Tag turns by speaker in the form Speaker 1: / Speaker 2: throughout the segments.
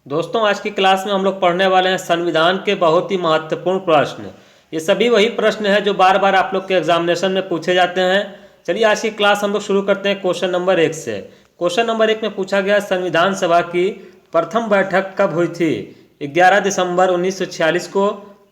Speaker 1: दोस्तों, आज की क्लास में हम लोग पढ़ने वाले हैं संविधान के बहुत ही महत्वपूर्ण प्रश्न। ये सभी वही प्रश्न हैं जो बार बार आप लोग के एग्जामिनेशन में पूछे जाते हैं। चलिए आज की क्लास हम लोग शुरू करते हैं क्वेश्चन नंबर 1 से। क्वेश्चन नंबर 1 में पूछा गया संविधान सभा की प्रथम बैठक कब हुई थी? 11 दिसंबर 1946 को,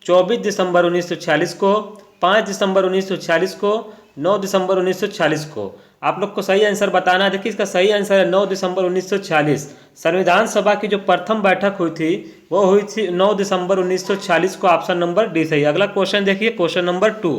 Speaker 1: 24 दिसंबर 1946 को, 5 दिसंबर 1946 को, 9 दिसंबर 1946 को। आप लोग को सही आंसर बताना है। देखिए इसका सही आंसर है 9 दिसंबर 1946। संविधान सभा की जो प्रथम बैठक हुई थी वो हुई थी 9 दिसंबर 1946 को। ऑप्शन नंबर डी सही। अगला क्वेश्चन देखिए, क्वेश्चन नंबर 2।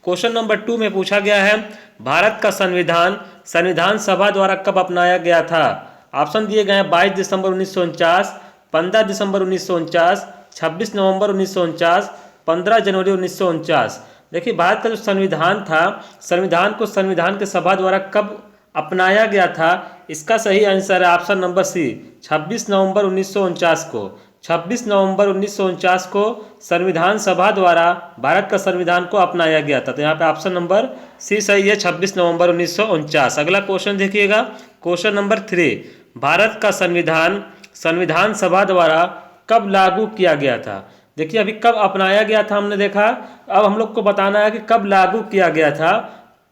Speaker 1: क्वेश्चन नंबर 2 में पूछा गया है भारत का संविधान संविधान सभा द्वारा कब अपनाया गया था? ऑप्शन दिए गए हैं 22 दिसंबर 1949, 15 दिसंबर 1949, 26 नवंबर 1949, 15 जनवरी 1949। देखिए भारत का जो संविधान था, संविधान को संविधान के सभा द्वारा कब अपनाया गया था? इसका सही आंसर है ऑप्शन नंबर सी, 26 नवंबर 1949 को। 26 नवंबर 1949 को संविधान सभा द्वारा भारत का संविधान को अपनाया गया था। तो यहाँ पे ऑप्शन नंबर सी सही है, 26 नवंबर 1949। अगला क्वेश्चन देखिएगा, क्वेश्चन नंबर 3। भारत का संविधान संविधान सभा द्वारा कब लागू किया गया था? देखिए अभी कब अपनाया गया था हमने देखा, अब हम लोग को बताना है कि कब लागू किया गया था।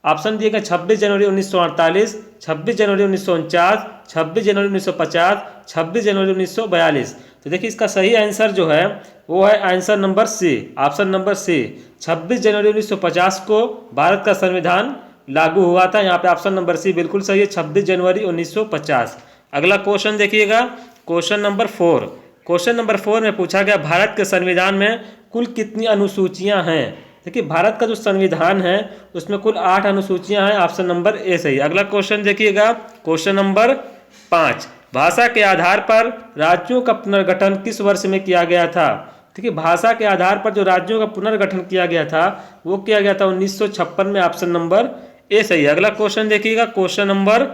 Speaker 1: ऑप्शन दिए गए 26 जनवरी 1948, 26 जनवरी 1949, 26 जनवरी 1950, 26 जनवरी 1942। तो देखिए इसका सही आंसर जो है वो है answer number C, option number C. 26 जनवरी 1950 को भारत का संविधान लागू हुआ था। यहाँ पे ऑप्शन नंबर सी बिल्कुल सही है, 26 जनवरी 1950। अगला क्वेश्चन देखिएगा, क्वेश्चन नंबर 4। क्वेश्चन नंबर 4 में पूछा गया भारत के संविधान में कुल कितनी अनुसूचियां हैं? देखिए भारत का जो संविधान है उसमें कुल 8 अनुसूचियां हैं। ऑप्शन नंबर ए सही। अगला क्वेश्चन देखिएगा, क्वेश्चन नंबर 5। भाषा के आधार पर राज्यों का पुनर्गठन किस वर्ष में किया गया था? देखिए भाषा के आधार पर जो राज्यों का पुनर्गठन किया गया था वो किया गया था 1956 में। ऑप्शन नंबर ए सही। अगला क्वेश्चन देखिएगा, क्वेश्चन नंबर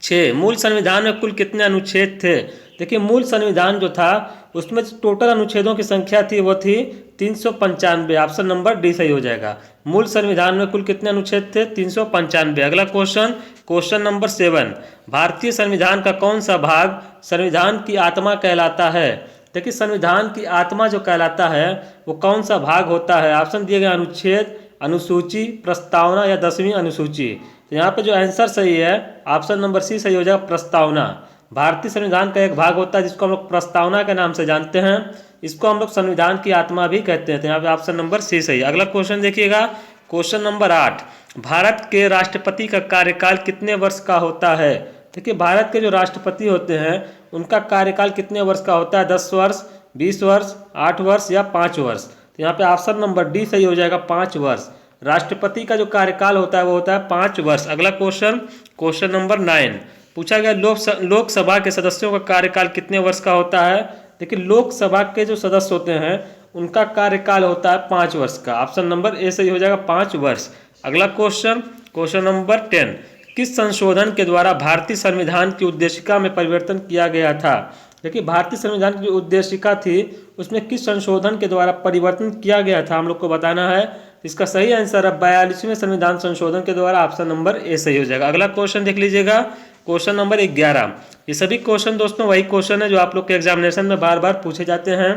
Speaker 1: 6। मूल संविधान में कुल कितने अनुच्छेद थे? देखिए मूल संविधान जो था उसमें टोटल अनुच्छेदों की संख्या थी वो थी 395। ऑप्शन नंबर डी सही हो जाएगा। मूल संविधान में कुल कितने अनुच्छेद थे? 395। अगला क्वेश्चन, क्वेश्चन नंबर 7। भारतीय संविधान का कौन सा भाग संविधान की आत्मा कहलाता है? देखिए संविधान की आत्मा जो कहलाता है वो कौन सा भाग होता है? ऑप्शन दिए गए अनुच्छेद, अनुसूची, प्रस्तावना या 10वीं अनुसूची। तो यहाँ पे जो आंसर सही है ऑप्शन नंबर सी सही हो जाएगा, प्रस्तावना। भारतीय संविधान का एक भाग होता है जिसको हम लोग प्रस्तावना के नाम से जानते हैं। इसको हम लोग संविधान की आत्मा भी कहते हैं। तो यहाँ पे ऑप्शन नंबर सी सही। अगला क्वेश्चन देखिएगा, क्वेश्चन नंबर 8। भारत के राष्ट्रपति का कार्यकाल कितने वर्ष का होता है? देखिए भारत के जो राष्ट्रपति होते हैं उनका कार्यकाल कितने वर्ष का होता है? 10 वर्ष, 20 वर्ष, 8 वर्ष या 5 वर्ष। तो यहाँ पे ऑप्शन नंबर डी सही हो जाएगा, 5 वर्ष। राष्ट्रपति का जो कार्यकाल होता है वो होता है 5 वर्ष। अगला क्वेश्चन, क्वेश्चन नंबर 9। पूछा गया लोकसभा के सदस्यों का कार्यकाल कितने वर्ष का होता है? देखिए लोकसभा के जो सदस्य होते हैं उनका कार्यकाल होता है 5 वर्ष का। ऑप्शन नंबर ए सही हो जाएगा, 5 वर्ष। अगला क्वेश्चन, क्वेश्चन नंबर 10। किस संशोधन के द्वारा भारतीय संविधान की उद्देशिका में परिवर्तन किया गया था? देखिए भारतीय संविधान की जो उद्देशिका थी उसमें किस संशोधन के द्वारा परिवर्तन किया गया था हम लोग को बताना है। इसका सही आंसर है 42वें संविधान संशोधन के द्वारा। ऑप्शन नंबर ए सही हो जाएगा। अगला क्वेश्चन देख लीजिएगा, क्वेश्चन नंबर 11। ये सभी क्वेश्चन दोस्तों वही क्वेश्चन है जो आप लोग के एग्जामिनेशन में बार बार पूछे जाते हैं।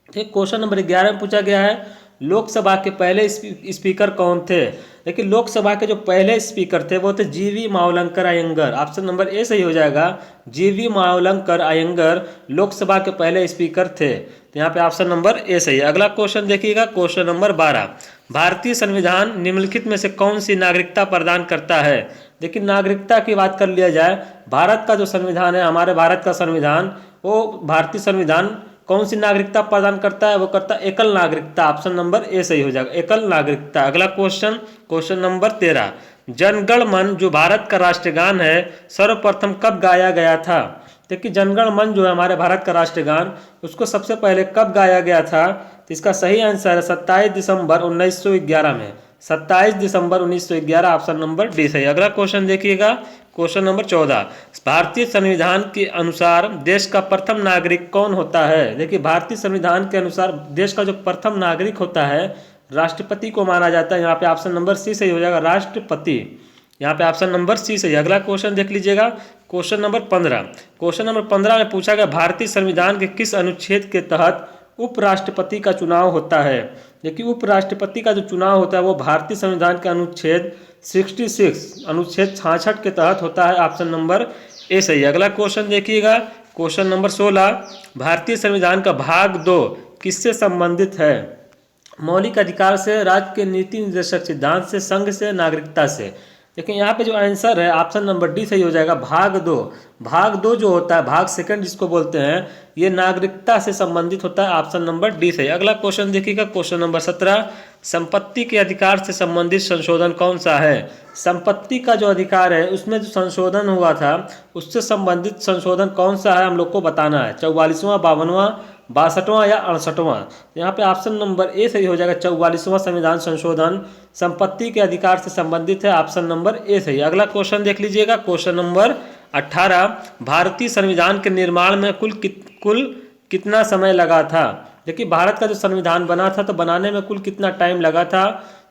Speaker 1: एक क्वेश्चन नंबर 11 में पूछा गया है लोकसभा के पहले स्पीकर कौन थे? देखिए लोकसभा के जो पहले स्पीकर थे वो थे G V Mavalankar Ayyangar. Option number A सही हो जाएगा, जीवी मावलंकर अयंगर लोकसभा के पहले स्पीकर थे। तो यहाँ पे ऑप्शन नंबर ए सही है। अगला क्वेश्चन देखिएगा, क्वेश्चन नंबर 12। भारतीय संविधान निम्नलिखित में से कौन सी नागरिकता प्रदान करता है? देखिए नागरिकता की बात कर लिया जाए, भारत का जो संविधान है, हमारे भारत का संविधान, वो भारतीय संविधान कौन सी नागरिकता प्रदान करता है? वो करता है एकल नागरिकता। ऑप्शन नंबर ए सही हो जाएगा, एकल नागरिकता। अगला क्वेश्चन, क्वेश्चन नंबर 13। जनगण मन जो भारत का राष्ट्रगान है सर्वप्रथम कब गाया गया था? देखिए जनगण मन जो है हमारे भारत का राष्ट्रगान उसको सबसे पहले कब गाया गया था? तो इसका सही आंसर है 27 दिसंबर 1911 में। 27 दिसंबर 1911। ऑप्शन नंबर डी सही। अगला क्वेश्चन देखिएगा, क्वेश्चन नंबर 14। भारतीय संविधान के अनुसार देश का प्रथम नागरिक कौन होता है? देखिए भारतीय संविधान के अनुसार देश का जो प्रथम नागरिक होता है राष्ट्रपति को माना जाता है। यहाँ पे ऑप्शन नंबर सी सही हो जाएगा, राष्ट्रपति। यहाँ पे ऑप्शन नंबर सी सही। अगला क्वेश्चन देख लीजिएगा, क्वेश्चन नंबर 15। क्वेश्चन नंबर 15 में पूछा गया भारतीय संविधान के किस अनुच्छेद के तहत उपराष्ट्रपति का चुनाव होता है। देखिए उपराष्ट्रपति का जो चुनाव होता है वो भारतीय संविधान के अनुच्छेद 66 अनुच्छेद 66 के तहत होता है। ऑप्शन नंबर ए सही है। अगला क्वेश्चन देखिएगा, क्वेश्चन नंबर 16। भारतीय संविधान का भाग 2 किससे संबंधित है। मौलिक अधिकार से, राज्य के नीति निर्देशक सिद्धांत से, संघ से, नागरिकता से। देखिए यहाँ पे जो आंसर है ऑप्शन नंबर डी सही हो जाएगा। भाग 2, भाग 2 जो होता है, भाग सेकंड जिसको बोलते हैं, ये नागरिकता से संबंधित होता है। ऑप्शन नंबर डी सही। अगला क्वेश्चन देखिएगा, क्वेश्चन नंबर 17। संपत्ति के अधिकार से संबंधित संशोधन कौन सा है। संपत्ति का जो अधिकार है उसमें जो संशोधन हुआ था उससे संबंधित संशोधन कौन सा है हम लोग को बताना है। 44वां, 52वां, 62वां या 68वां। यहाँ पे ऑप्शन नंबर ए सही हो जाएगा। 44वां संविधान संशोधन संपत्ति के अधिकार से संबंधित है। ऑप्शन नंबर ए सही। अगला क्वेश्चन देख लीजिएगा, क्वेश्चन नंबर 18। भारतीय संविधान के निर्माण में कुल कितना समय लगा था। देखिए भारत का जो संविधान बना था तो बनाने में कुल कितना टाइम लगा था।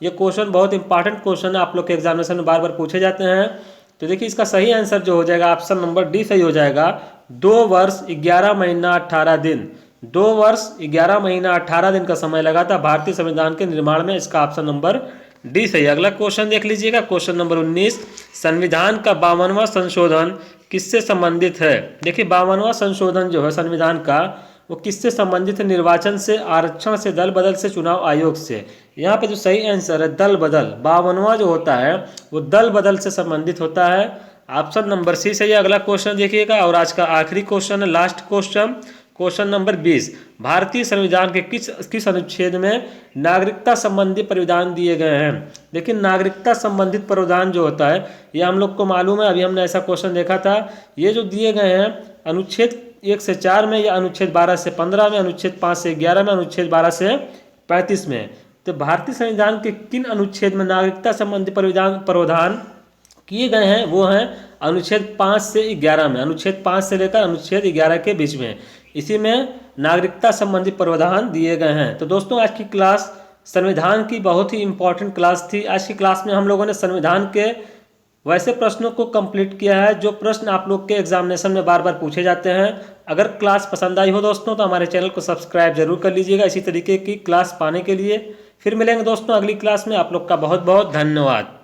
Speaker 1: ये क्वेश्चन बहुत इंपॉर्टेंट क्वेश्चन है, आप लोग के एग्जामिनेशन में बार बार पूछे जाते हैं। तो देखिए इसका सही आंसर जो हो जाएगा ऑप्शन नंबर डी सही हो जाएगा। 2 वर्ष 11 महीना 18 दिन। 2 वर्ष 11 महीना 18 दिन का समय लगा था भारतीय संविधान के निर्माण में। इसका ऑप्शन नंबर डी सही। अगला क्वेश्चन देख लीजिएगा, क्वेश्चन नंबर 19। संविधान का 52वां संशोधन किससे संबंधित है। देखिए 52वां संशोधन जो है संविधान का वो किससे संबंधित है। निर्वाचन से, आरक्षण से, दल बदल से, चुनाव आयोग से। यहाँ पे जो सही आंसर है दल बदल। 52वां जो होता है वो दल बदल से संबंधित होता है। ऑप्शन नंबर सी सही है। अगला क्वेश्चन देखिएगा और आज का आखिरी क्वेश्चन है, लास्ट क्वेश्चन, क्वेश्चन नंबर 20। भारतीय संविधान के किस अनुच्छेद में नागरिकता संबंधी प्रावधान दिए गए हैं। देखिए नागरिकता संबंधित प्रावधान जो होता है ये हम लोग को मालूम है, अभी हमने ऐसा क्वेश्चन देखा था। ये जो दिए गए हैं अनुच्छेद 1 से 4 में, या अनुच्छेद 12 से 15 में, अनुच्छेद 5 से 11 में, अनुच्छेद 12 से 35 में। तो भारतीय संविधान के किन अनुच्छेद में नागरिकता संबंधी प्रावधान किए गए हैं वो हैं अनुच्छेद 5 से 11 में। अनुच्छेद 5 से लेकर अनुच्छेद 11 के बीच में इसी में नागरिकता संबंधी प्रावधान दिए गए हैं। तो दोस्तों आज की क्लास संविधान की बहुत ही इम्पोर्टेंट क्लास थी। आज की क्लास में हम लोगों ने संविधान के वैसे प्रश्नों को कंप्लीट किया है जो प्रश्न आप लोग के एग्जामिनेशन में बार बार पूछे जाते हैं। अगर क्लास पसंद आई हो दोस्तों तो हमारे चैनल को सब्सक्राइब जरूर कर लीजिएगा इसी तरीके की क्लास पाने के लिए। फिर मिलेंगे दोस्तों अगली क्लास में। आप लोग का बहुत बहुत धन्यवाद।